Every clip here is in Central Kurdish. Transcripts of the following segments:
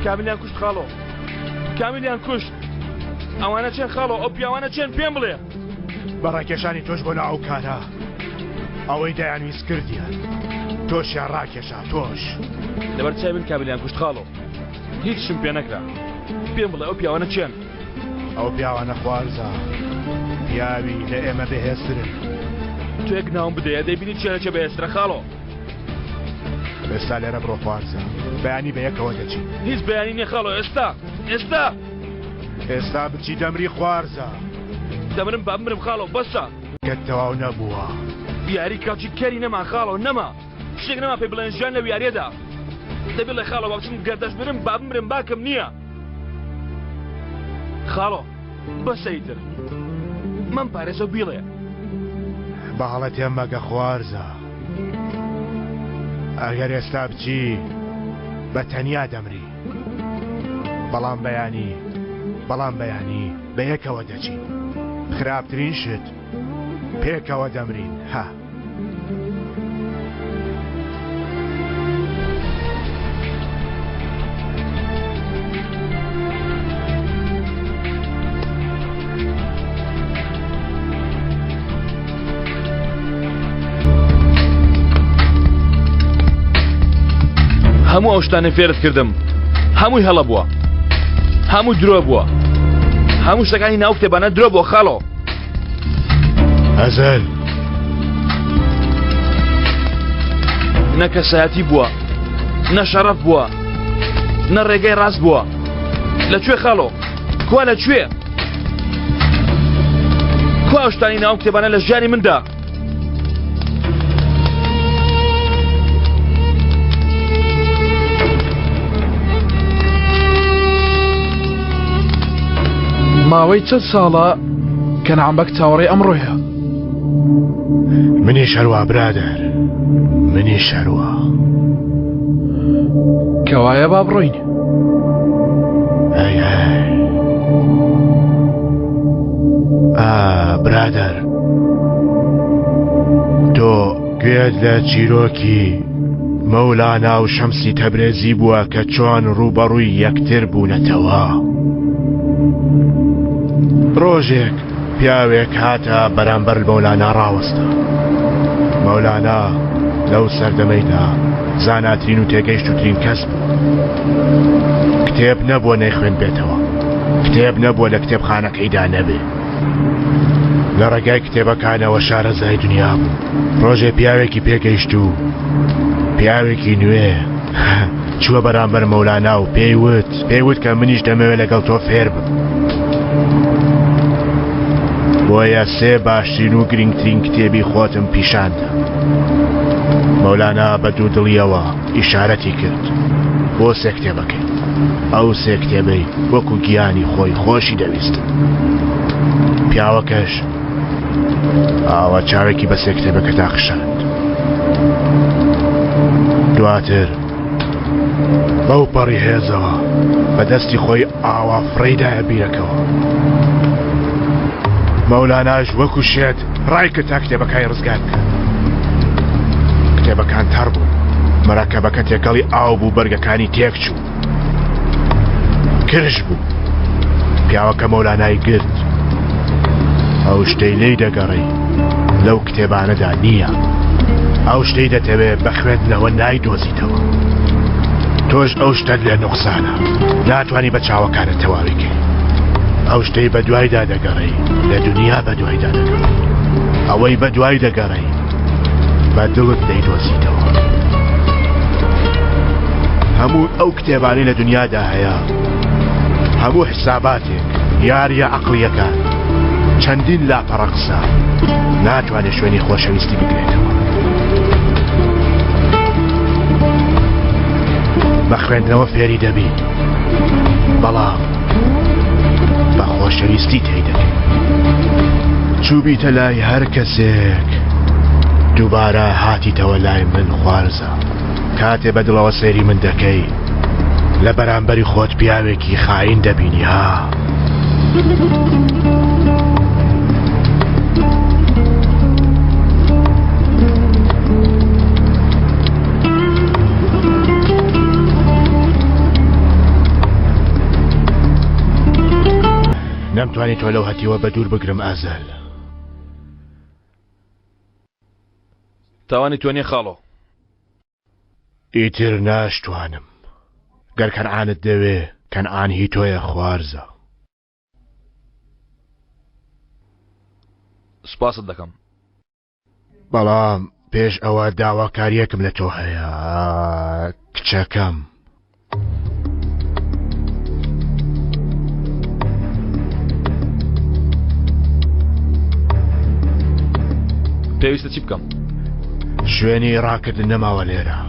کامیلیان کوشت خاڵۆ کامیلیان کوشت ئەوانە چێن خاڵۆ ئەو پیاوانە چێن پێم بڵێ بەڕاکێشانی تۆش بۆ ئەو کارە ئەوەی دەیانویست کردیان تۆشیان ڕاکێشا تۆش لەبەر چای من کامیلیان کوشت خاڵۆ هیچ شم پێ نەکرا پێم بڵێ ئەو پیاوانە چێن ئەو پیاوانە خوارزە پیاوی لە ئێمە بەهێزترن تۆ یەک ناوم بدەیە دەیبینی چێرەچە بەهێزترە خاڵۆ ئێستا لێرە بڕۆ خوارزە بەیانی بە یەکەوە دەچین هیچ بەیانی نییە خاڵۆ ئێستا بچی دەمری خوارزە دەمرم با بمرم خاڵۆ بەسە کە تەواو نەبووە یاری کاچی کەری نەما خاڵۆ نەما شتێک نەما پێی بڵێن ژیان لە یاریەدا دەبێت لە خاڵۆ با بچم گەردەش برم با بمرم باکەم نییە خاڵۆ بەسەیتر من پارێزە بیڵێ باڵەت ئێمەگە خوارزە ئەگەر ئێستا بچی بە تەنیا دەمری بەڵام بەیانی بە یەکەوە دەچین خراپترین شت پێکەوە دەمرین ها هەموو ئەو شتانە فێرت کردم هەمووی هەڵە بووە هەموو درۆ بووە هەموو شتەکانی ناو کتێبانە درۆ بووە خاڵۆ ئەزەل نە کەسایەتی بووە نە شەرەف بووە نە ڕێگەی ڕاست بووە لەکوێ خاڵۆ کوا لەکوێ کوا ئەو شتانی ناو کتێبانە لە ژیانی مندا ماوەی چەند ساڵە کەنعەمبەک چاوەڕێی ئەمڕۆیە منی شەروا برادەر منی شەروا کەوایە با بڕۆین برادەر تۆ گوێت لە چیرۆکی مەولانا و شەمسی تەبرێزی بووە کە چۆن ڕوبەڕووی یەکتر بوونەتەوە ڕۆژێک پیاوێک هاتە بەرامبەر مەولانا ڕاوەستە مەولانا لەو سەردەمەیدا زاناترین و تێگەیشتوترین کەس بوو کتێب نەبووە نەیخوێن بێتەوە کتێب نەبووە لە کتێبخانەکەیدا نەبێ لە ڕێگای کتێبەکانەوە شارەزای دنیا بوو ڕۆژێ پیاوێکی پێگەیشت و پیاوێکی نوێ چووە بەرامبەر مەولانا و پێیوت کە منیش دەمەوێت لەگەڵ تۆ فێر بم بۆیە سێ باشترین و گرنگترین کتێبی خۆتم پیشاندا مەولانا بە دوو دڵیەوە ئیشارەتی کرد بۆ سێ کتێبەکەی ئەو سێ کتێبەی وەکو گیانی خۆی خۆشی دەویستن پیاوەکەش ئاوا چاوێکی بە سێ کتێبەکە داخشاند دواتر بەو پەڕی هێزەوە بەدەستی خۆی ئاوا فڕێدایە بیرەکەوە مەولاناش وەکو شێت ڕای کرد تا کتێبەکانی ڕزگار بکات کتێبەکان تەڕ بوو مەرەکەبەکە تێکەڵی ئاو بوو بەرگەکانی تێک چوو کرش بوو پیاوەکە مەولانای گرت ئەو شتەی لێی دەگەڕی لەو کتێبانەدا نییە ئەو شتەی دەتەوێت بە خوێندنەوە نایدۆزیتەوە تۆش ئەو شتت لێ نوقسانە ناتوانانی بە چاوەکانت تەواویکەی ئەو شتەی بە دوایدا دەگەڕی لە دنیا بە دوایدا دەگەڕی ئەوەی بە دوای دەگەڕی بە دڵت دەیدۆزیتەوە هەموو ئەو کتێبانەی لە دنیادا هەیە هەموو حساباتێک یاریە عەقڵیەکان چەندین لاپەڕە قسە ناتوانێت شوێنی خۆشەویستی بگرێتەوە بە خوێندنەوە فێری دەبی بەڵام بە خۆشەویستی تێی دەکەی چووبیتە لای هەر کەسێک دووبارە هاتیتەوە لای من خوارزە کاتێ بەدڵەوە سێری من دەکەی لە بەرامبەری خۆت پیاوێکی خاین دەبینی ها نەمتوانی تۆ لەو هەتیوە بە دوور بگرم ئازەل. تاوانی توێنێ خاڵۆ. ئیتر ناشتوانم. گەر کەنعانت دەوێ کەنعان هی تۆیە خوارزە. سوپاست دەکەم. بەڵام پێش ئەوە داواکاریەکم لە تۆ هەیە کچەکەم. پێویستە چی بکەم؟ شوێنی ڕاکردن نەماوە لێرە.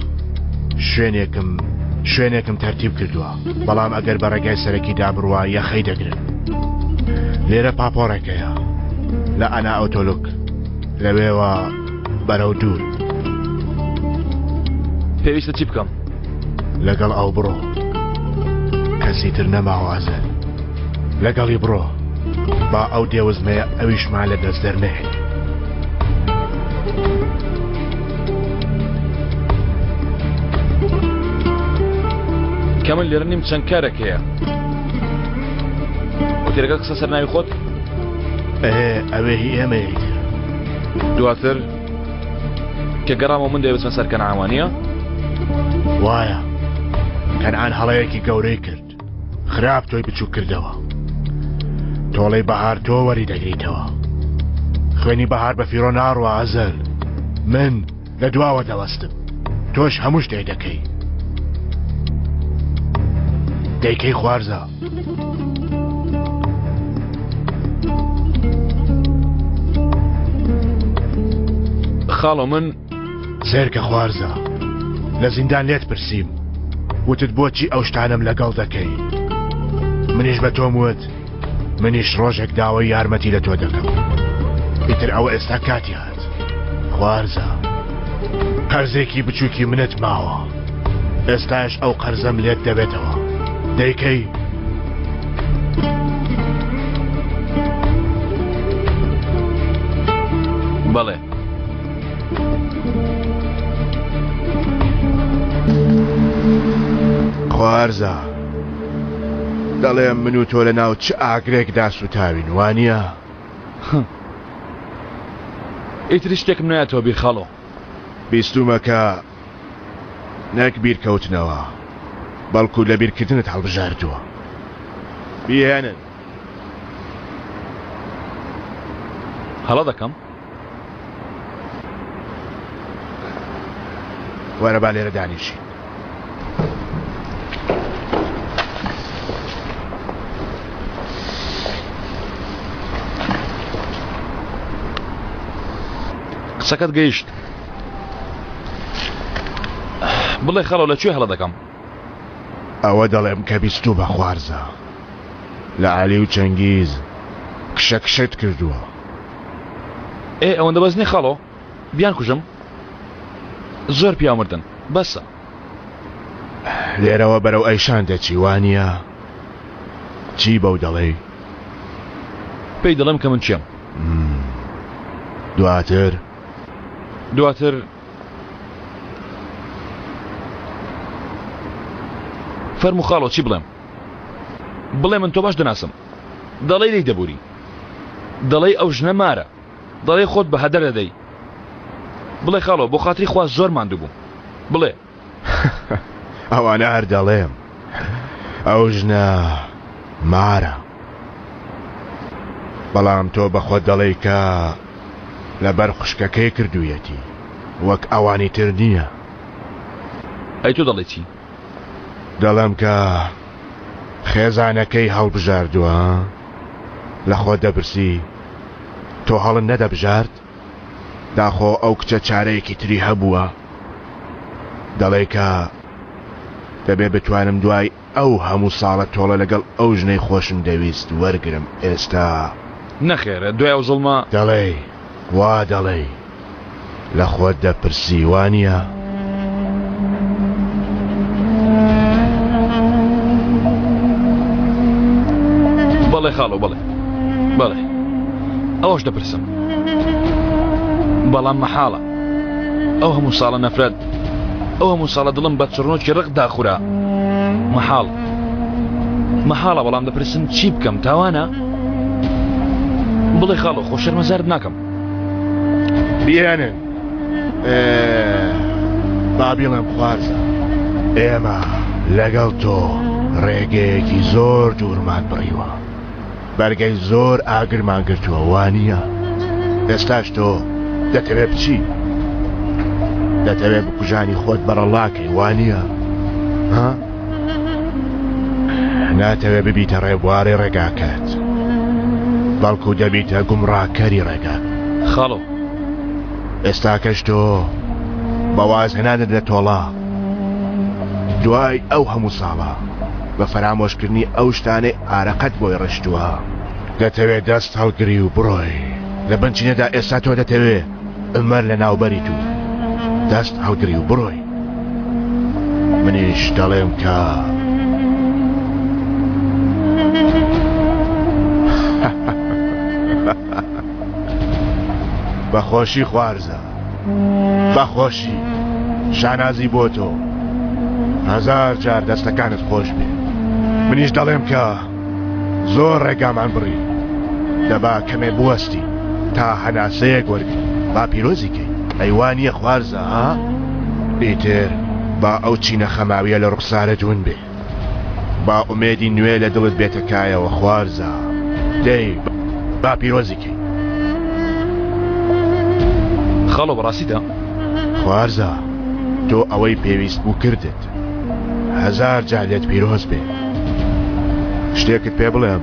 شوێنێکم تەرتیب کردووە، بەڵام ئەگەر بە ڕێگای سەرەکی دابڕوە یەخەی دەگرن. لێرە پاپۆڕێکەیە لە ئەنا ئۆتۆلوک لەوێوە بەرەو دوور. پێویستە چی بکەم؟ لەگەڵ ئەو بڕۆ، کەسی تر نەماوە ئازەل. لەگەڵی بڕۆ با ئەو دێوزمەیە ئەویشمان لە دەست دەرنێت. کەمن لێرە نیم چەند کارێک هەیە. وتێرەکە قسە سەر ناوی خۆت؟ ئەوێ هی ئێمەیەیتر. دواتر کە گەڕامەوە من دەیبچمە سەر کەنعاوانیە؟ وایە کەنعان هەڵەیەکی گەورەی کرد، خراپ تۆی بچوو کردەوە. تۆڵەی بەهار تۆ وەری دەگریتەوە. خوێنی بەهار بە فیرۆ ناڕوە ئازەل. من لە دواوە دەوەستم، تۆش هەموو شتێک دەکەی. دەیکەی خوارزە. خاڵۆ من سێرکە خوارزە، لە زیندان لێت پرسییم، وتت بۆچی ئەو شتانم لەگەڵ دەکەی. منیش بە تۆم وت منیش ڕۆژێک داوای یارمەتی لە تۆ دەکەم. ئیتر ئەوە ئێستا کاتی هات. خوارزە قەرزێکی بچووکی منت ماوە، ئێستاش ئەو قەرزەم لێت دەبێتەوە. دەیکەی؟ بەڵێ. خوارزە دەڵێم من و تۆ لە ناو چ ئاگرێکدا سوتاوین، وانییە؟ ئیتر شتێکم نایەتەوە بیر خاڵۆ. بیستومەکە نەک بیرکەوتنەوە، بەڵکو لە بیرکردنت هەڵبژاردووە. بیهێنن. هەڵە دەکەم. وەرە با لێرە دانیشی. قسەکەت گەیشت. بڵێ خاڵۆ لەکوێ هەڵە دەکەم؟ ئەوە دەڵێم کە بیستوو بە خوارزە لە عالی و چەنگیز کشەکشت کردووە. ئەوەندە بەزنی خاڵۆ بیان کوژم؟ زۆر پیامردن بەسە. لێرەوە بەرەو ئەیشان دەچی، وانییە؟ چی بەو دەڵێ؟ پێی دەڵێم کە من چیم. دواتر فەرموو خاڵۆ چی بڵێم؟ بڵێ من تۆ باش دەناسم. دەڵێ لی دەبووری، دەڵێ ئەو ژنە مارە، دەڵێ خۆت بە هەدەر دەدەی. بڵێ خاڵۆ بۆ خاتری خوا زۆر ماندوو بووم. بڵێ. ئەوانە هەر دەڵێم ئەو ژنە مارە، بەڵام تۆ بەخۆت دەڵێی کە لەبەر خوشکەکەی کردوویەتی، وەک ئەوانی تر نییە. ئەی تۆ دەڵێ چی؟ دەڵێم کە خێزانەکەی هەڵبژاردووە. لە خۆت دەپرسی تۆ هەڵن نەدەبژارد؟ داخۆ ئەو کچە چارەیەکی تری هەبووە. دەڵێ کە دەبێ بتوانم دوای ئەو هەموو ساڵە تۆڵە لەگەڵ ئەو ژنەی خۆشم دەویست وەرگرم. ئێستا نەخێرە دوای ئەو زڵمە. دەڵێ وا دەڵێ لە خۆت دەپرسی، وانییە؟ بەڵێ خاڵۆ بەڵێ ئەوەش دەپرسم، بەڵام مەحاڵە. ئەو هەموو ساڵە نەفرەت، ئەو هەموو ساڵە دڵم بە چڕنۆکی ڕق داخورا. مەحاڵە بەڵام دەپرسم چی بکەم؟ تاوانە؟ بڵێ خاڵۆ خۆ شەرمەزارت ناکەم. بیێنن با بیڵێم خوارزە ئێمە لەگەڵ تۆ ڕێگەیەکی زۆر دوورمان بڕیوە، بەرگەی زۆر ئاگرمان گرتووە وانییە. ئێستاش تۆ دەتەوێت بچی؟ دەتەوێت بکوژانی خۆت بەڕەڵاکەی وانییە؟ ها؟ ناتەوێت ببیتە ڕێبواری ڕێگاکەت، بەڵکو دەبیتە گومڕاکەری ڕێگا. خاڵۆ ئێستاکەش تۆ بەواز هێنانت لە تۆڵا دوای ئەو هەموو ساڵە بە فەرامۆشکردنی ئەو شتانەی ئارەقەت بۆی ڕشتووە. دەتەوێت دەست هەڵگری و بڕۆی لە بنچینەدا. ئێستا تۆ دەتەوێت ئەمەر لە ناوبەری تو دەست هەڵگری و بڕۆی. منیش دەڵێم کە بەخۆشی خوارزە، بەخۆشی شانازی بۆ تۆ. هەزار جار دەستەکانت خۆش بێ. منیش دەڵێم کە زۆر ڕێگامان بڕی، دەبا کەمێ بوەستی تا هەناسەیەک وەرگی با پیرۆزیکەی. ئەیوانیە خوارزە ها؟ ئیتر با ئەو چینە خەماویە لە ڕوخسارت ون بێ، با ئومێدی نوێ لە دڵت بێتەکایەوە خوارزە. دەی با پیرۆزیکەی. خاڵۆ بەڕاستیدا خوارزە تۆ ئەوەی پێویست بوو کردت. هەزار جار لێت پیرۆز بێ. شتێکت پێ بڵێم،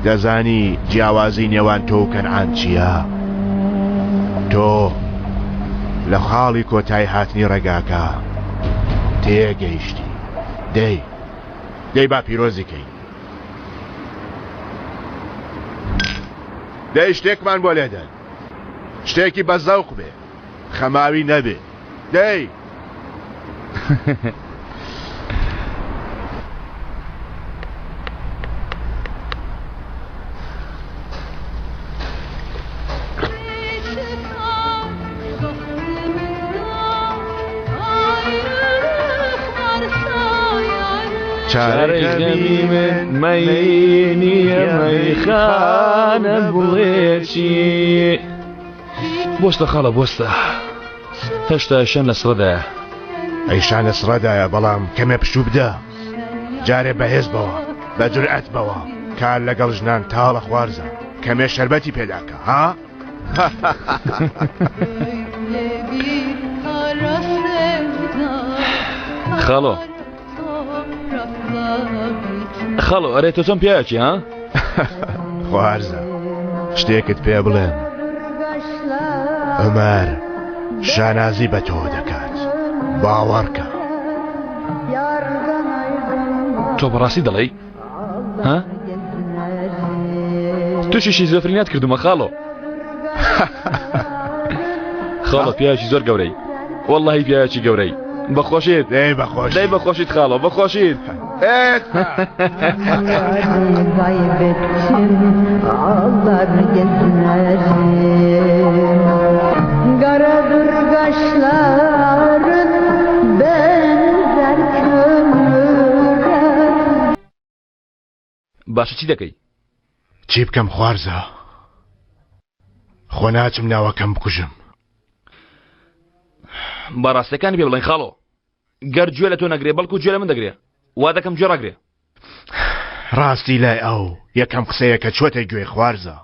دەزانی جیاوازی نێوان تۆ و کەنعان چییە؟ تۆ لە خاڵی کۆتای هاتنی ڕێگاکە تێگەیشتی. دەی با پیرۆزیکەی. دەی شتێکمان بۆ لێدەن، شتێکی بە زەوق بێ، خەماوی نەبێ. دەی چارەی من مەینیە مەیخانە بڵێچی. بۆستە خاڵە بۆستە، هێشتا شەن لە سڕدایە. ئەیشان لە سڕەدایە، بەڵام کەمێ پشوو بدە. جارێ بەهێز بەوە، بە جورئەت بەوە کار لەگەڵ ژنان تاڵە خوارزە. کەمێ شەربەتی پێداکە ها؟ خاڵۆ خاڵۆ ئەرێ تۆ چۆن پیاچی ها؟ خوارزە شتێکت پێ بڵێم، ئەمەر شانازی بە تۆ دەکات، باوەڕکە. تۆ بەڕاستی دەڵێی ها؟ تووشی شیزۆفرینیات کردومە خاڵۆ. خاڵۆ پیاچی زۆر گەورەی، وەڵڵاهی پیاچی گەورەی. بەخۆشیت. دەی بەخۆشیت خاڵۆ، بەخۆشیت. باشە چی دەکەی؟ چی بکەم خوارزە؟ خۆ ناچم ناوەکەم بکوژم. بەڕاستەکانی پێ بڵێن خاڵۆ، گەر گوێ لە تۆ نەگرێ بەڵکو گوێ لە من دەگرێ، وا دەکەم گوێ ڕاگرێ. ڕاستی لای ئەو یەکەم قسەیە کە چۆتە گوێ خوارزە.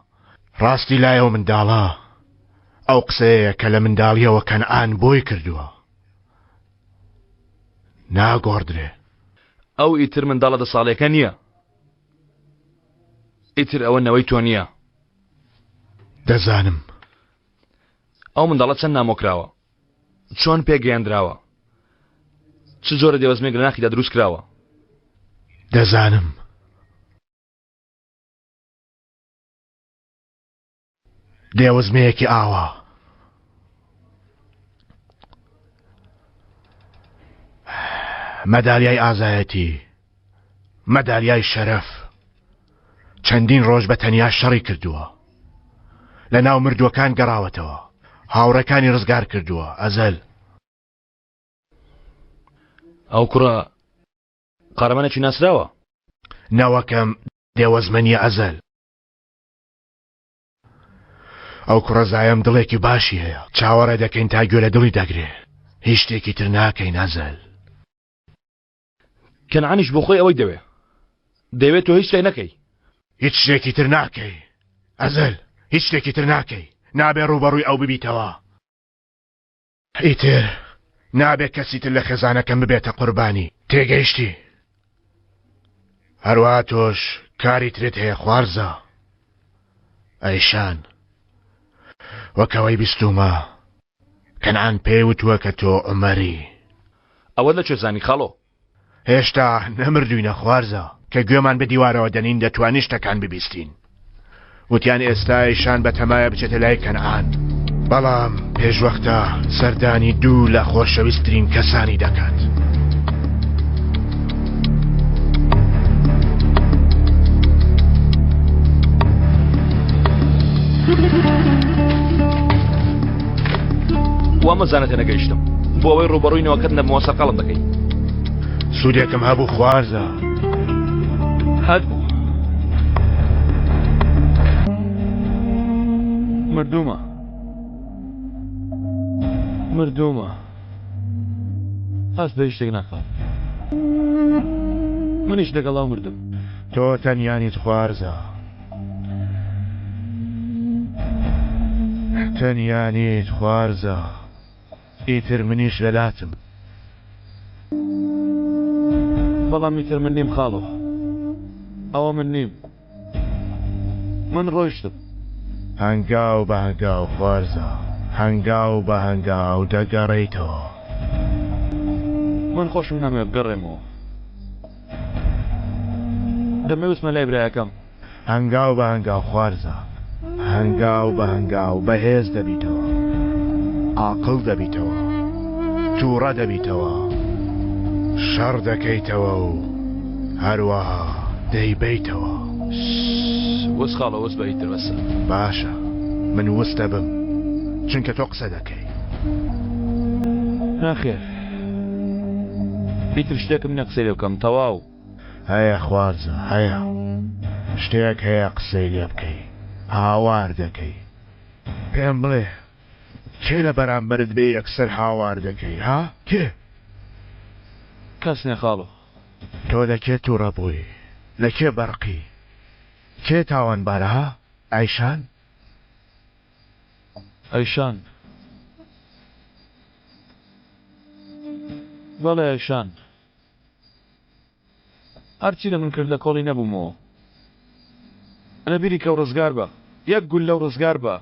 ڕاستی لایەوە منداڵە، ئەو قسەیە کە لە منداڵیەوە کەنعان بۆی کردووە، ناگۆڕدرێ. ئەو ئیتر منداڵە 10 ساڵێکە نییە، ئیتر ئەوە نەوەی تۆ نییە. دەزانم ئەو منداڵە چەند نامۆکراوە، چۆن پێگەیاندراوە، چ جۆرە دێوەزمێک لە ناخیدا دروست کراوە. دەزانم دێوەزمەیەکی ئاوا، مەدالیای ئازایەتی، مەدالیای شەرەف، چەندین ڕۆژ بە تەنیا شەڕی کردووە، لە ناو مردووەکان گەڕاوەتەوە، هاوڕەکانی ڕزگار کردووە. ئەزەل ئەو کوڕە قارەمانێکی ناسراوە. نەوەکەم دێوەزمەنی ئەزەل. ئەو کوڕەزایم دڵێکی باشی هەیە چاوەڕێ دەکەین تا گوێ لە دڵی دەگرێ هیچ شتێکی تر ناکەین ئەزەل کەنعانیش بۆ خۆی ئەوەی دەوێت تۆ هیچ شتێک نەکەی هیچ شتێکی تر ناکەی ئەزەل هیچ شتێکی تر ناکەی نابێ ڕوبەڕووی ئەو ببیتەوە ئیتر نابێت کەسی تر لە خێزانەکەم ببێتە قوربانی تێگەیشتی هەروە تۆش کاری ترت هەیە خوارزە ئەیشان وەکەوەی بیستومە کەنعان پێی وتووە کە تۆ عومەری ئەوە لەکوێ زانی خاڵۆ هێشتا نەمردووینە خوارزە کە گوێمان بە دیوارەوە دەنین دەتوانین شتەکان ببیستین وتیان ئێستا ئەیشان بە تەمایە بچێتە لای کەنعان بەڵام پێشوەختە سەردانی دوو لە خۆشەویستترین کەسانی دەکات وا مەزانەتە نەگەیشتم بۆ ئەوەی ڕوبەڕووینەوەکەت نەبمەوە سەرقەڵم دەکەی سوودێکم هەبوو خوارزە هەت بوو مردوومە هەست بە هیچ شتێک ناکات منیش لەگەڵاو مردم تۆ تەنیانیت خوارزە تەنیانیت خوارزە ئیتر منیش لەلاتم بەڵام ئیتر من نیم خاڵۆ ئەوە من نیم من ڕۆیشتم هەنگاو بە هەنگاو خوارزە هەنگاو بە هەنگاو دەگەڕێیتەوە من خۆشم نامێت بگەڕێمەوە دەمەویستمە لای برایەکەم هەنگاو بە هەنگاو خوارزە هەنگاو بە هەنگاو بەهێز دەبیتەوە عاقڵ دەبیتەوە تووڕە دەبیتەوە شەڕ دەکەیتەوە و هەروەها دەیبەیتەوە وەس خاڵە وەس بە ئیتر بەسە باشە من وستە بم چونکە تۆ قسە دەکەی ناخێر ئیتر شتێکم نە قسەی لێ بکەم تەواو هەیە خوارزە هەیە شتێک هەیە قسەی لێ بکەی هاوار دەکەی پێم بڵێ کێ لە بەرامبەرت بێ یەکسەر هاوار دەکەی ها کێ کەس نێ خاڵۆ تۆ لەکێ تووڕە بووی لەکێ بەرقی کێ تاوانبارە ها ئایشان ئەیشان بەڵێ ئەیشان هەرچی لە من کرد لە کۆڵی نەبوومەوە ئەنە بیری کە ڕزگار بە یەک گول لەو ڕزگار بە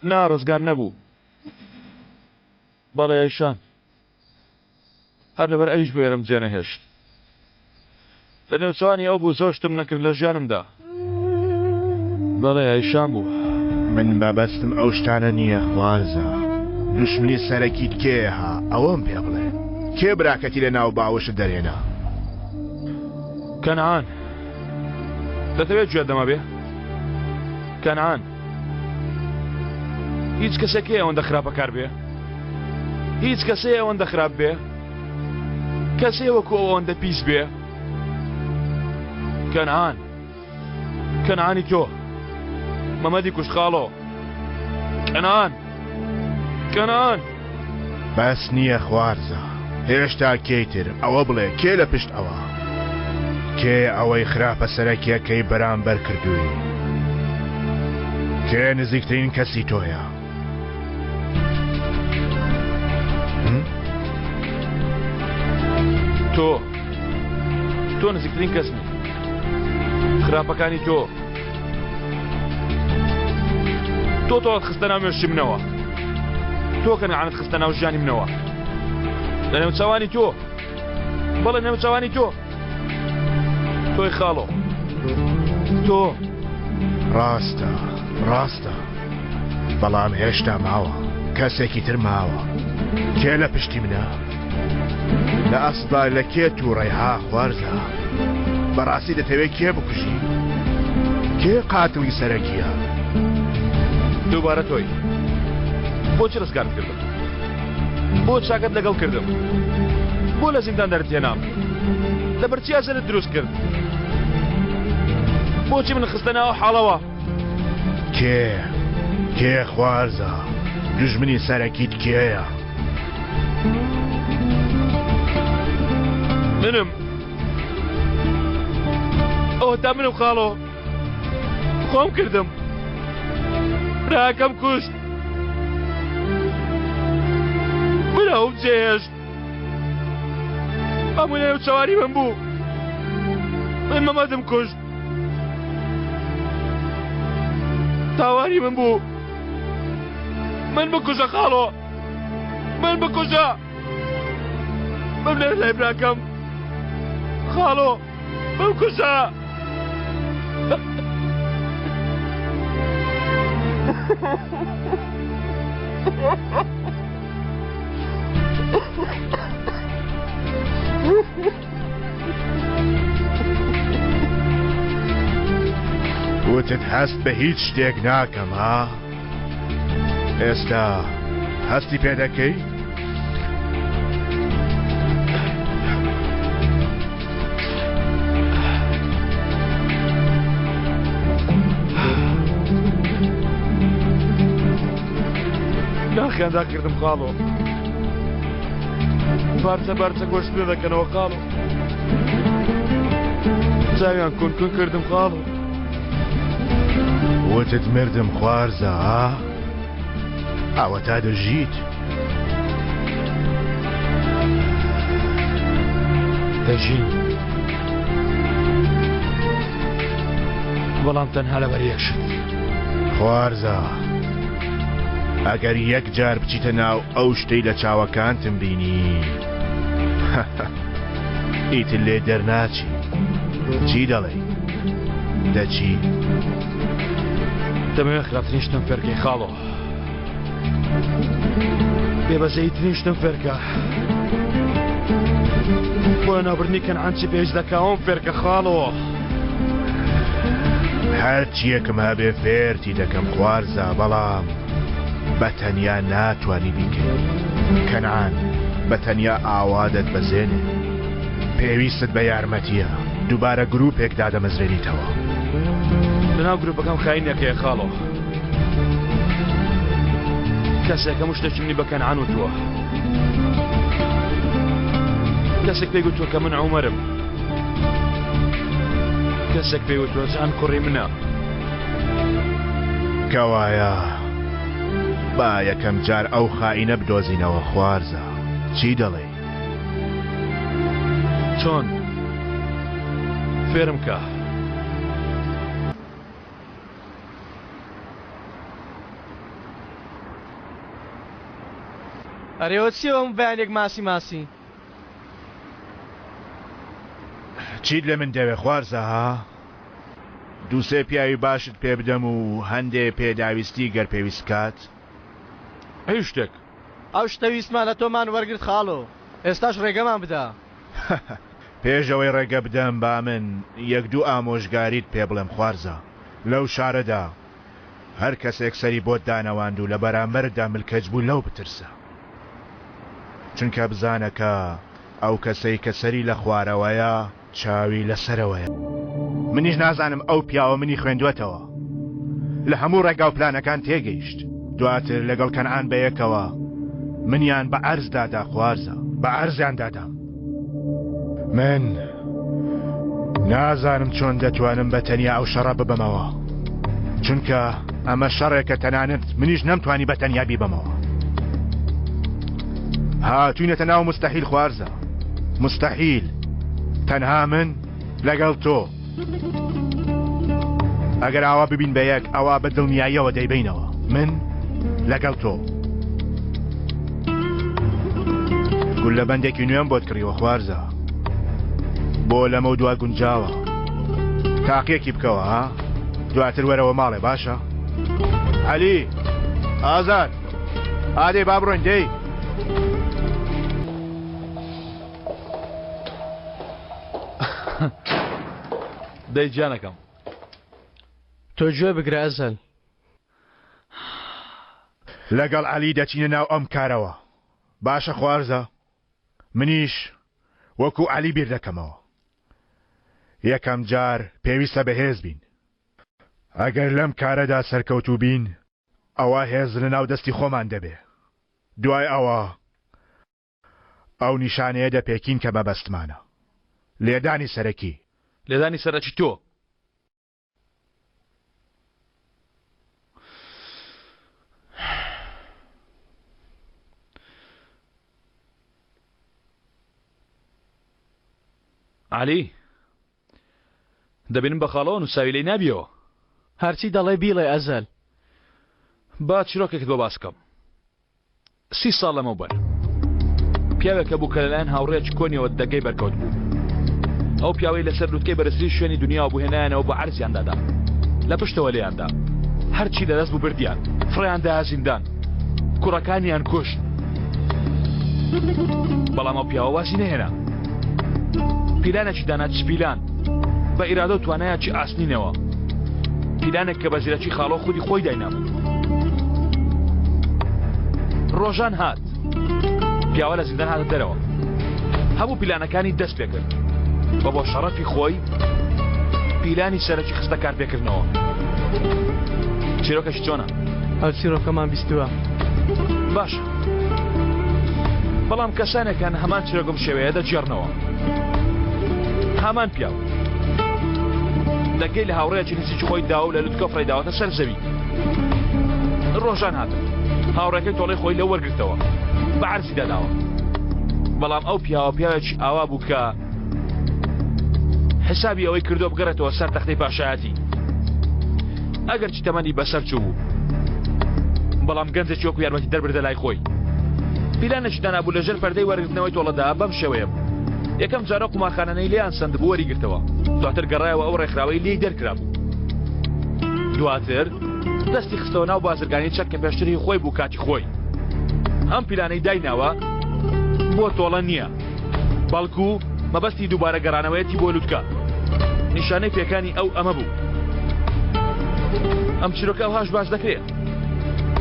نا ڕزگار نەبوو بەڵێ ئەیشان هەر لەبەر ئەویش بێرم جێنە هێشت لە نێوچوانی ئەو بوو زۆر شتم نەکرد لە ژیانمدا بەڵێ ئەیشان بوو من بەبەستم ئەو شتانە نییە خوارزە دوشمنی سەرەکیت کێها ئەوەم پێ بڵێ کێ براکەتی لە ناو باوەشت دەرێنا کەنعان دەتەوێت گوێت دەما بێ کەنعان هیچ کەسێکی ئەوەندە خراپەکار بێ هیچ کەسێ ئەوەندە خراپ بێ کەسێ وەکو ئەوەندە پیس بێ کەنعان کەنعانی تۆ مەمەدی کوشخاڵۆ کەنعان بەس نییە خوارزە هێشتا کێیتر ئەوە بڵێ کێ لە پشت ئەوە کێ ئەوەی خراپە سەرەکیەکەی بەرامبەر کردووی کێ نزیکترین کەسی تۆیە تۆ نزیکترین کەسمی خراپەکانی تۆ تۆڵت خستە ناو مێشتی منەوە تۆ کەنعانت خستە ناو ژیانی منەوە لە نێوچەوانی تۆ بەڵێ نێوچەوانی تۆ تۆی خاڵۆ تۆ ڕاستە بەڵام هێشتا ماوە کەسێکی تر ماوە کێ لە پشتی منە لە ئەسڵدا لە کێ تووڕەی ها خوارزە بەڕاستی دەتەوێت کێ بکوژی کێ قاتڵی سەرەکیە دووبارە تۆی بۆچی ڕزگارت کردم بۆ چاکت لەگەڵ کردم بۆ لە زیندان دەرتێنام لەبەرچی ئازارت دروست کرد بۆچی من خستە ناو حاڵەوە کێ خوارزە دژمنی سەرەکیت کێیە؟ منم ئەوە تا منم خاڵۆ خۆم کردم براکەم کوشت براوم جێهێشت هەموو و چاواری من بوو من مەمەدم کوشت تاواری من بوو من بکوژە خاڵۆ من بکوژە من لێ لای براکەم خاڵۆ بکوژە وتت هەست بە هیچ شتێک ناکەم ها؟ ئێستا هەستی پێ دەکەی؟ ناخیاندا کردم خاڵۆ بارچە بارچە گۆشت لێ دەکەنەوە خاڵۆ چاویان کون کردم خاڵۆ وتت مردم خوارزە ها؟ ئەوە تا دەژیت؟ دەژین بەڵام تەنها لەبەر یەکشت خوارزە ئەگەر یەک جار بچیتە ناو ئەو شتەی لە چاوەکانتم بینی ئیتر لێ دەرناچی چی دەڵێ؟ دەچی؟ دەمەوێت خراپترین شتم فێرکەی خاڵۆ بێبەزەیترین شتم فێرکە بۆ نابردنی کەنعان چی پێویست دەکاوم فێرکە خاڵۆ هەرچیەکم هەبێ فێرتی دەکەم خوارزە بەڵام بەتەنیا ناتوانی بیکەی کەنعان بەتەنیا ئاوادت بەزێنێ پێویستت بە یارمەتیە دووبارە گروپێک دادەمەزرێنیتەوە لەناو گروپەکەم خاینەکەیە خاڵۆ کەسێکەم شتێکی منی بە کەنعان وتووە کەسێک پێی گوتووە کە من عومەرم کەسێک پێی وتووە جان کوڕی منە کەوایە با یەکەم جار ئەو خائینە بدۆزینەوە خوارزە چی دەڵێ؟ چۆن فێرم کە ئەرێوە چیەوە ئەم بەیانێک ماسی چیت لە من دەوێ خوارزە ها؟ دووسێ پیاوی باشت پێ بدەم و هەندێ پێداویستی گەر پێویست کات؟ هیچ شتێک ئەو شتەویستمان لە تۆمان وەرگرت خاڵۆ ئێستاش ڕێگەمان بدە پێشەوەی ڕێگە بدەم با من یەک دوو ئامۆژگاریت پێ بڵێم خوارزە لەو شارەدا هەر کەسێک سەری بۆت دانەواند و لە بەرامبەردا ملکەج بوو لەو بترسە چونکە بزانەکە ئەو کەسەی کە سەری لە خوارەوەیە چاوی لەسەرەوەیە منیش نازانم ئەو پیاوە منی خوێندوێتەوە لە هەموو ڕێگا و پلانەکان تێگەیشت دواتر لەگەڵ کەنعان بەیەکەوە منیان بە عەرز دادا خوارزە بە عەرزیان دادا من نازانم چۆن دەتوانم بەتەنیا ئەو شەڕە ببەمەوە چونکە ئەمە شەڕێکە تەنانەت منیش نەمتوانی بەتەنیا بیبەمەوە هاتوونەتە ناو مستەحیل خوارزە مستەحیل تەنها من لەگەڵ تۆ ئەگەر ئاوا ببین بە یەک ئەوا بە دڵنیاییەوە دەیبینەوە من لەگەڵ تۆ گول لە بەندێکی نوێم بۆت کڕیوە خوارزە بۆ لەمە و دوا گونجاوە تاقیەکی بکەوە ها دواتر وەرەوە ماڵێ باشە عەلی ئازاد ئادەی با بڕۆین دەی دەی گیانەکەم تۆ گوێ بگرە ئەزەل لەگەڵ عەلی دەچینە ناو ئەم کارەوە باشە خوارزە منیش وەکو عەلی بیر دەکەمەوە یەکەم جار پێویستە بەهێز بین ئەگەر لەم کارەدا سەرکەوتوو بین ئەوە هێز لە ناو دەستی خۆمان دەبێ. دوای ئەوە ئەو نیشانەیە دەپێکین کە مەبەستمانە. لێدانی سەرەکی. لێدانی سەرەکی تۆ. علی دەبینم بە خاڵەوە نووساوی لێی نابیەوە. هەرچی دەڵێ بیڵێ ئەزەل. با چیرۆکێکت بۆ باس بکەم. 30 ساڵ لەمەوبەر پیاوێکە بوو کە لەلایەن هاوڕێکی کۆنیەوە دەگەی بەرکەوت بوو. ئەو پیاوەی لەسەر لوتکەی بەرزترین شوێنی دنیاوە بوهێنایانەوە بە عەرزیاندادا. لە پشتەوە لێیاندا هەرچی لەدەست بوو بردیان، فڕیاندا زیندان، کوڕەکانیان کوشت. بەڵام ئەو پیاوە واسی نەهێنا. پیلانێکی دانا چپیلان بە ئیرادە و توانایەکی ئاسنینەوە. پیلانێک کە بە زیرەکی خاڵۆ خودی خۆی داینابوو. ڕۆژان هات پیاوە لە زیندان هاتە دەرەوە. هەموو پیلانەکانی دەست پێ کرد بە بۆ شەڕەفی خۆی پیلانی سەرەکی خستە کار پێکردنەوە. چیرۆکەشی چۆنە؟ ئەو چیرۆکەمان بیستووە. باشە، بەڵام کەسانێکان هەمان چیرۆکم شێوەیە دەجێڕنەوە. هەمان پیاو دەگەی لە هاوڕێکی نزیکی خۆی داو لە لوتکە فڕێداوەتە سەر زەوی. ڕۆژان هاتن هاوڕێکەی تۆڵەی خۆی لە وەرگرتەوە بە عەرزی داداوە. بەڵام ئەو پیاوە پیاوێکی ئاوا بوو کە حسابی ئەوەی کردو بگەڕێتەوە سەر تەختەی پاشایەتی. ئەگەر چی تەمەنی بەسەر چوو بوو بەڵام گەنجێکی وەکو یارمەتی دەربردە لای خۆی. پیلانێکی دانابوو لەژێر پەردەی وەرگرتنەوەی تۆڵەدا بەم شێوەیە بوو. یەکەم جارە قومارخانەی لێیان سندبوو وەریگرتەوە. دواتر گەڕایەوە ئەو ڕێکخراوەی لێی دەرکرا بوو. دواتر دەستی خستەوە ناو بازرگانی چەک کە پێشتری خۆی بوو کاتی خۆی. ئەم پیلانەی دایناوە بۆ تۆڵە نییە، بەڵکو مەبەستی دووبارە گەڕانەوەیەتی بۆ لوتکە. نیشانەی پێکانی ئەو ئەمە بوو. ئەم چیرۆکە ئەو هاش باش دەکرێت.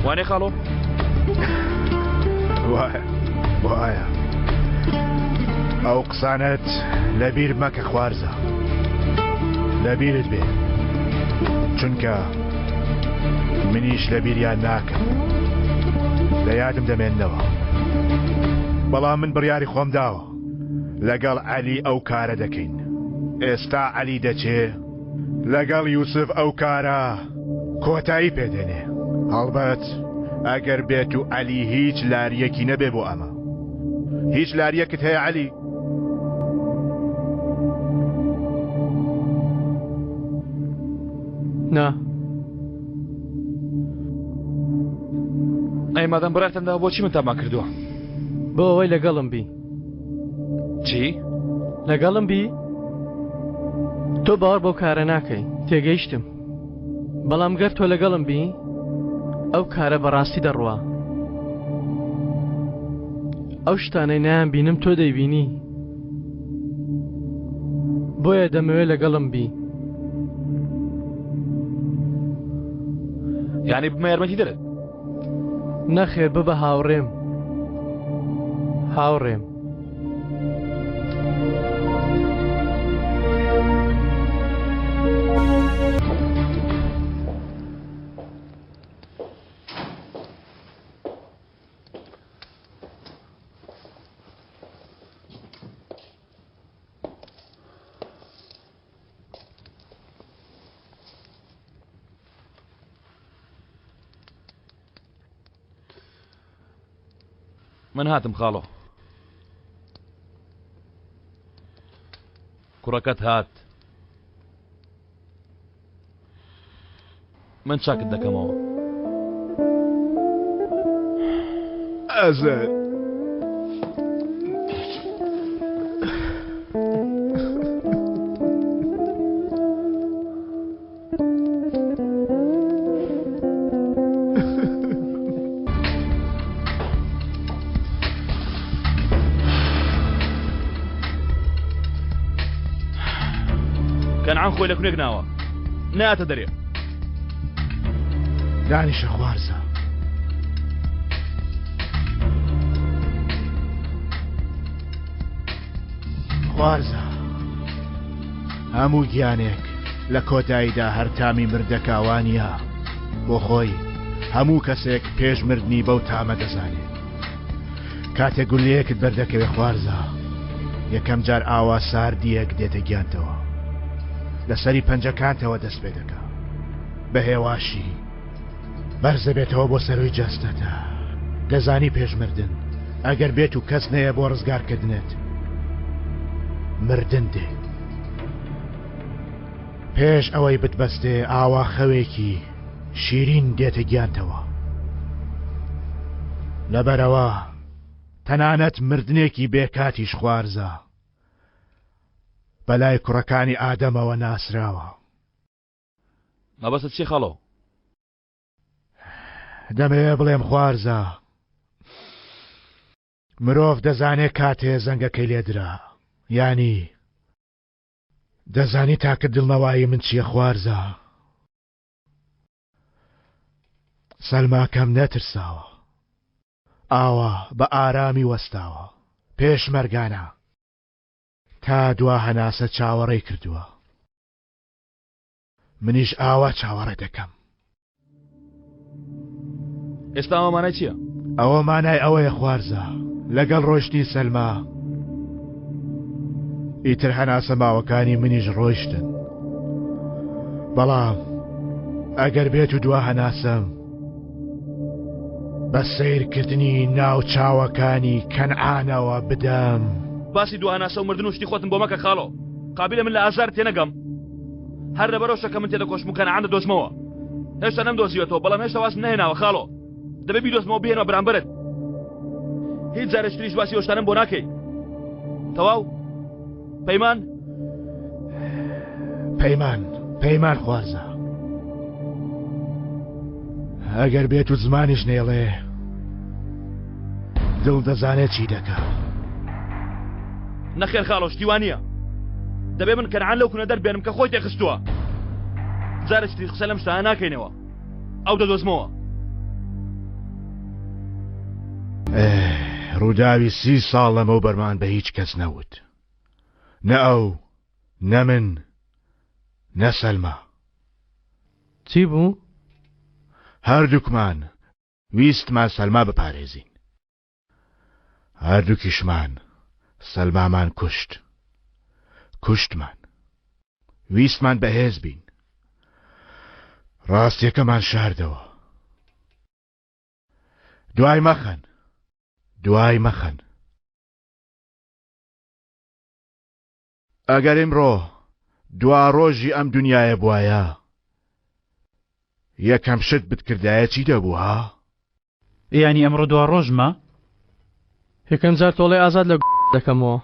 وانێ خاڵۆ؟ وایە ئەو قسانت لەبیر مەکە خوارزە، لەبیرت بێ، چونکە منیش لەبیریان ناکەم، لە یادم دەمێننەوە. بەڵام من بڕیاری خۆم داوە لەگەڵ عەلی ئەو کارە دەکەین. ئێستا عەلی دەچێ لەگەڵ یوسف ئەو کارە کۆتایی پێدێنێ. هەڵبەت ئەگەر بێت و عەلی هیچ لاریەکی نەبێ بۆ ئەمە. هیچ لاریەکت هەیە عەلی؟ نا. ئەی مادەم بڕاتەندا بۆچی من تامان کردووە؟ بۆ ئەوەی لەگەڵم بی. چی؟ لەگەڵم بی؟ تۆ باوەڕ بۆ کارە ناکەی، تێگەیشتم. بەڵام گەر تۆ لەگەڵم بی ئەو کارە بەڕاستی دەڕوا. ئەو شتانەی نایان بینم تۆ دەیبینی. بۆیە دەمەوێت لەگەڵم بی. یعنی بمە یارمەتی دەرێت؟ نەخێر ببە هاوڕێم. هاوڕێم. من هاتم خاڵۆ. کوڕەکەت هات. من چاکت دەکەمەوە. ئەزەل کەنعان خۆی لە کونێک ناوە ناتە دەرێ. دانیشە خوارزە. خوارزە هەموو گیانێک لە کۆتاییدا هەر تامی مردەکاوانیە بۆ خۆی هەموو کەسێک پێشمردنی بەو تامە دەزانێت. کاتێک گولەیەکت بەردەکەوێ خوارزە، یەکەم جار ئاوا ساردیەک دێتە گیانتەوە، لەسەری پەنجەکانتەوە دەست پێ دەکا، بە هێواشی بەرزە بێتەوە بۆ سەروی جەستەتە. دەزانی پێشمردن ئەگەر بێت و کەس نەیە بۆ ڕزگارکردنت، مردن دێ. پێش ئەوەی بتبەستێ ئاوا خەوێکی شیرین دێتە گیانتەوە. لەبەرەوە تەنانەت مردنێکی بێکاتیش خوارزە بەلای کوڕەکانی ئادەمەوە ناسراوە. مەبەستت چی خەڵۆ؟ دەمەوێ بڵێم خوارزە، مرۆڤ دەزانێت کاتێ زەنگەکەی لێدرا، ینی دەزانی تاکە دڵنەوایی من چییە خوارزە. سەلماکەم نەترساوە، ئاوا بە ئارامی وەستاوە پێشمەرگانە تا دوا هەناسە چاوەڕێی کردووە. منیش ئاوا چاوەڕێ دەکەم. ئێستا ئەوە مانای چییە؟ ئەوە مانای ئەوەیە خوارزە، لەگەڵ ڕۆشتی سەلما ئیتر هەناسە ماوەکانی منیش ڕۆیشتن. بەڵام ئەگەر بێت و دوا هەناسەم بە سیرکردنی ناو چاوەکانی کەنعانەوە بدەم. باسی دوهاناسە و مردن و شتی خۆتم بۆ مەکە خاڵۆ، قابلە من لە ئازار تێنەگەم. هەر لەبەرەوە شەکە من تێدەکۆشم و کەنعان دەدۆزمەوە. هێشتا نەمدۆزیوەتەوە، بەڵام هێشتا واسم نەهێناوە خاڵۆ. دەبێ بیدۆزمەوە بهێنەوە بەرامبەرت. هیچ جارێشتریش باسی هۆشتانم بۆ ناکەی. تەواو؟ پەیمان؟ پەیمان خوارزە. ئەگەر بێت و زمانیش نێڵێ دڵ دەزانێت چی دەکا. نەخێر خاڵۆ، شتیوانە. دەبێ من کەنعان لەو کونە دەربێنم کە خۆی تێخستووە. جارێشتری قسە لەم شتانە ناکەینەوە، ئەو دەدۆزمەوە. ڕووداوی 30 ساڵ لەمەو بەرمان بە هیچ کەس نەوت، نە ئەو نە من نە سەلما. چی بوو؟ هەردووکمان ویستمان سەلما بپارێزین. هەردووکیشمان سەلمامان کوشتمان. ویستمان بەهێز بین. ڕاستیەکەمان شاردەوە. دوای مەخەن. ئەگەر ئیمڕۆ دوا ڕۆژی ئەم دنیاە بوایە، یەکەم شت بتکردایە چی دەبوو ها؟ یعنی ئەمڕۆ دوا ڕۆژمە؟ یەکەم جار تۆڵەی ئازاد لە دەکەمەوە.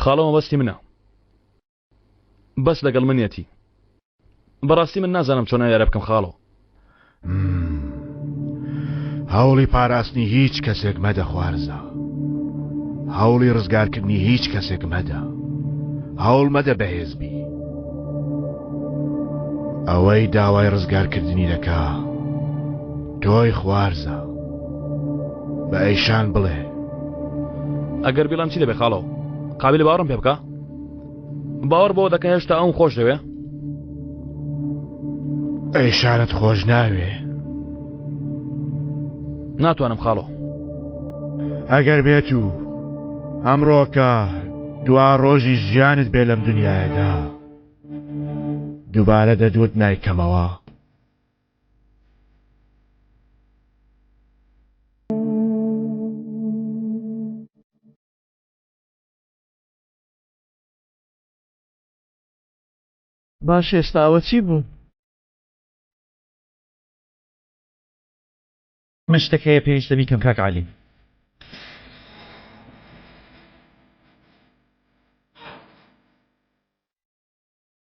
خاڵەوە بەستی منە، بەس لەگەڵ منێتی. بەڕاستی من نازانم چۆن یارە بکەم خاڵۆ. هەوڵی پاراستنی هیچ کەسێک مەدە خوارزە. هەوڵی ڕزگارکردنی هیچ کەسێک مەدە. هەوڵ مەدە بەهێزبی. ئەوەی داوای ڕزگارکردنی دەکا تۆی خوارزە. بە ئەیشان بڵێ. ئەگەر بیڵام چی دەبێ خاڵۆ؟ قابل باوەڕم پێ بکە؟ باوەڕ بۆ دەکە هێشتا ئەوم خۆش دەوێ؟ ئەیشانت خۆش ناوێ؟ ناتوانم خاڵۆ. ئەگەر بێت و ئەمڕۆکە دوا ڕۆژی ژیانت بێ لەم دنیاەدا، دووبارە دەدوت نایکەمەوە. باش ئێستا ئەوە چی بوو؟ من شتێک هەیە پێویستە بیکەم کاک عەلی.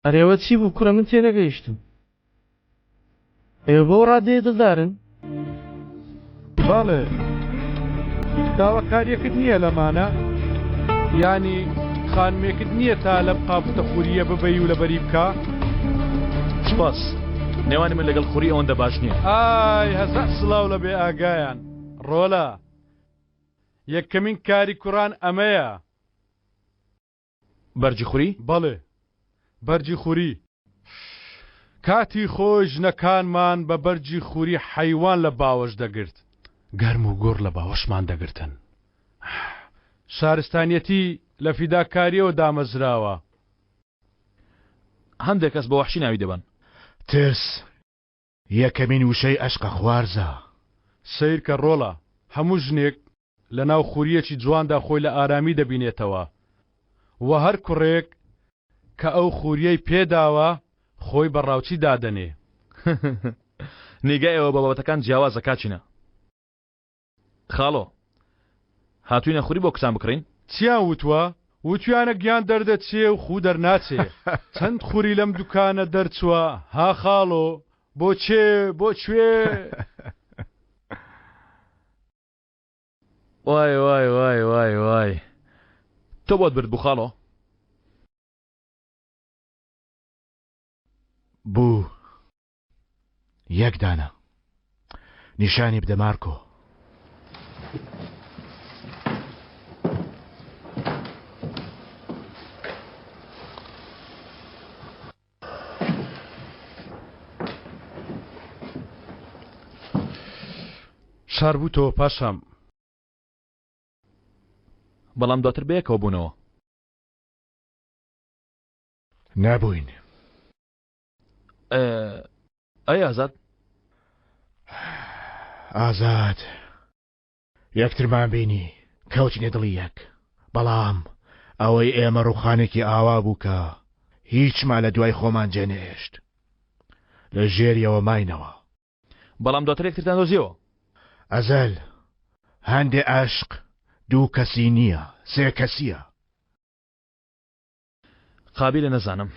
ئەرێوە چی بوو کوڕە؟ من تێنەگەیشتم. ئێوە بۆ ڕادەیە دڵدارن؟ بەڵێ، داواکاریەکت نییە لەمانە؟ ینی خانمێکت نییە تا لەم قاپتە خوریە ببەی و لەبەری بکە؟ سپاس. نێوانی من لەگەڵ خوری ئەوەندە باش نییە. ئای هەزار سڵاو لە بێ ئاگایان. ڕۆڵە یەکەمین کاری کوڕان ئەمەیە. بەرجی خوری؟ بەڵێ، بەرجی خوری. کاتی خۆی ژنەکانمان بە بەرجی خووری حەیوان لە باوەش دەگرت گەرم و گۆڕ لە باوەشمان دەگرتن شارستانیەتی لە فیداکاریەوە دامەزراوە هەندێک کەس بە وەحشی ناوی دەبن ترس یەکەمین وشەی عەشقە خوارزە سیر کە ڕۆڵە هەموو ژنێک لە ناو خووریەکی جواندا خۆی لە ئارامی دەبینێتەوە و هەر کوڕێک کە ئەو خووریەی پێداوە خۆی بەڕاوچی دادەنێ نیگای ئەوە بە بابەتەکان جیاوازە کاچینە خاڵۆ هاتووینە خوری بۆ کسان بکڕین چیان وتووە وتویانە گیان دەردەچێ و خو دەرناچێ چەند خوری لەم دوکانە دەرچووە ها خاڵۆ بۆ چێ بۆ کوێ وای وای وای وای وای تۆ بۆت برد بوو خاڵۆ بوو یەک دانە نیشانی بدە مارکۆ شار بووتەوە پاشام بەڵام دواتر بەیەکەوە بوونەوە نابووین ئەی ئازاد ئازاد یەکترمان بینی کەوتینە دڵی یەک بەڵام ئەوەی ئێمە ڕووخانێکی ئاوا بوو کە هیچمان لە دوای خۆمان جێنێشت لە ژێریەوە ماینەوە بەڵام دواتر یەکترتان دۆزیەوە ئەزەل هەندێ عەشق دوو کەسی نییە سێ کەسیە قابیلە نەزانم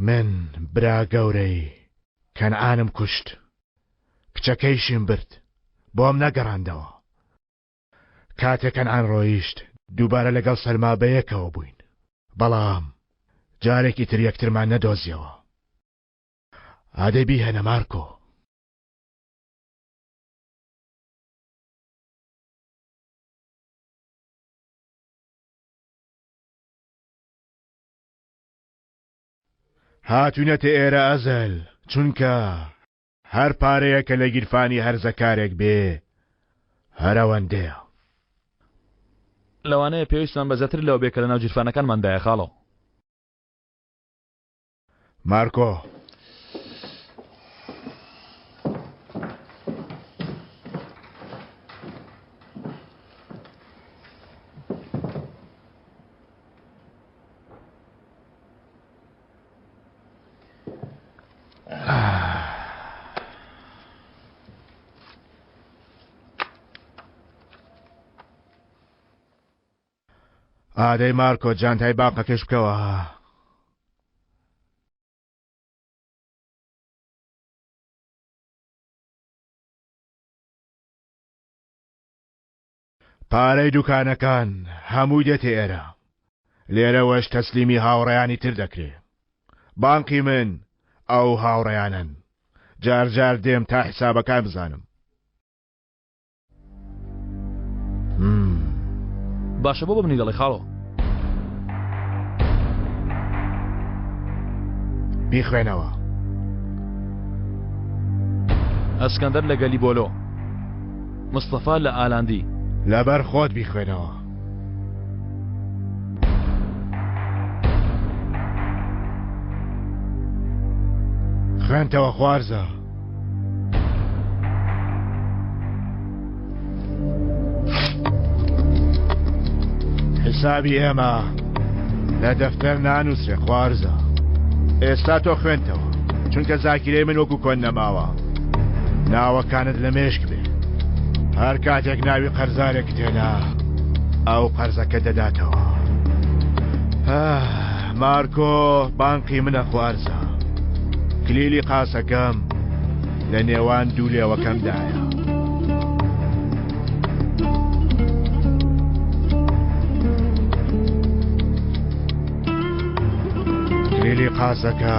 من برا گەورەی کەنعانم کوشت کچەکەیشم برد بۆم نەگەڕاندەوە کاتێک کەنعان ڕۆیشت دووبارە لەگەڵ سەلما بەیەکەوە بووین بەڵام جارێکی تر یەکترمان نەدۆزیەوە ئادەبی هەنە مارکۆ هاتوونەتە ئێرە ئەزەل چونکە هەر پارەیەکە لە گیرفانی هەرزەکارێک بێ هەرەوەندەیە لەوانەیە پێویستمان بەزەتر لەوە بێ کە لە ناو جیرفانەکانماندایە خاڵۆ مارکۆ ئادەی مارکۆ جانتای باقەکەش بکەوە پارەی دوکانەکان هەمووی دێتێ ئێرە لێرەوەش تەسلیمی هاوڕێیانی تر دەکرێ بانقی من ئەو هاوڕێیانن جار جار دێم تا حسابەکان بزانم باشە بۆ ببنی دەڵێ خاڵۆ بیخوێنەوە ئەسکەندەر لە گەلیبۆلۆ مستەفا لە ئالاندی لەبەر خۆت بیخوێنەوە خوێنتەوە خوارزە حسابی ئێمە لە دەفتەر نانووسێ خوارزە ئێستا تۆ خوێنتەوە چونکە زاکیرەی من وەکو کۆن نەماوە ناوەکانت لە مێشک بێ هەر کاتێک ناوی قەرزارێک تێنا ئەو قەرزەکە دەداتەوە مارکۆ بانقی منە خوارزە کلیلی قاسەکەم لە نێوان دوو لێوەکەمدایە کلیلی قاسەکە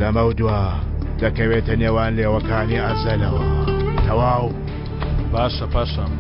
لەمە دووە دەکەوێتە نێوان لێوەکانی ئەزەلەوە تەواو باشە پاشەم